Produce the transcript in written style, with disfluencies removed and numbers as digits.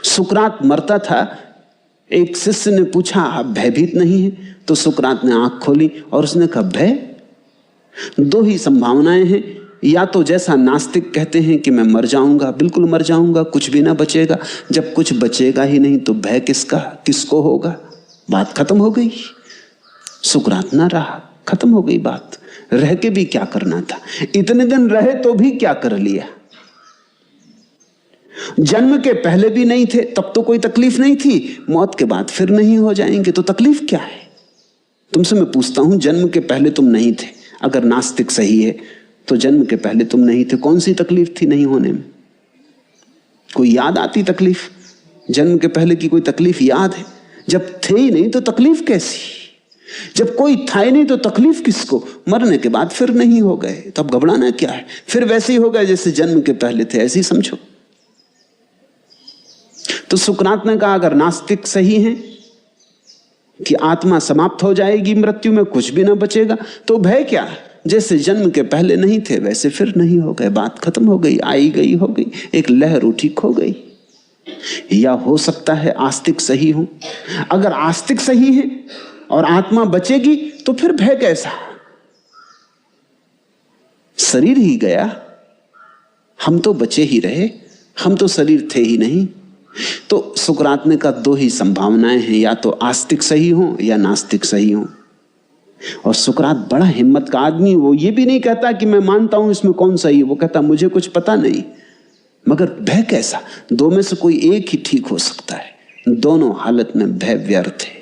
सुकरात मरता था, एक शिष्य ने पूछा आप भयभीत नहीं है? तो सुकरात ने आंख खोली और उसने कहा भय? दो ही संभावनाएं हैं, या तो जैसा नास्तिक कहते हैं कि मैं मर जाऊंगा, बिल्कुल मर जाऊंगा, कुछ भी ना बचेगा। जब कुछ बचेगा ही नहीं तो भय किसका, किसको होगा? बात खत्म हो गई। सुकरात ना रहा, खत्म हो गई बात। रह के भी क्या करना था? इतने दिन रहे तो भी क्या कर लिया? जन्म के पहले भी नहीं थे तब तो कोई तकलीफ नहीं थी, मौत के बाद फिर नहीं हो जाएंगे तो तकलीफ क्या है? तुमसे मैं पूछता हूं, जन्म के पहले तुम नहीं थे, अगर नास्तिक सही है तो जन्म के पहले तुम नहीं थे, कौन सी तकलीफ थी नहीं होने में? कोई याद आती तकलीफ? जन्म के पहले की कोई तकलीफ याद है? जब थे ही नहीं तो तकलीफ कैसी? जब कोई था ही नहीं तो तकलीफ किसको? मरने के बाद फिर नहीं हो गए तो अब घबराना क्या है? फिर वैसे ही हो गए जैसे जन्म के पहले थे, ऐसे ही समझो। तो सुकरात ने कहा अगर नास्तिक सही है कि आत्मा समाप्त हो जाएगी मृत्यु में, कुछ भी ना बचेगा, तो भय क्या? जैसे जन्म के पहले नहीं थे वैसे फिर नहीं हो गए, बात खत्म हो गई, आई गई हो गई, एक लहर उठी खो गई। या हो सकता है आस्तिक सही हो। अगर आस्तिक सही है और आत्मा बचेगी तो फिर भय कैसा? शरीर ही गया, हम तो बचे ही रहे, हम तो शरीर थे ही नहीं। तो सुकरात ने कहा दो ही संभावनाएं हैं, या तो आस्तिक सही हो या नास्तिक सही हो। और सुकरात बड़ा हिम्मत का आदमी, वो ये भी नहीं कहता कि मैं मानता हूं इसमें कौन सही है, वो कहता मुझे कुछ पता नहीं। मगर भय कैसा? दो में से कोई एक ही ठीक हो सकता है, दोनों हालत में भय व्यर्थ है।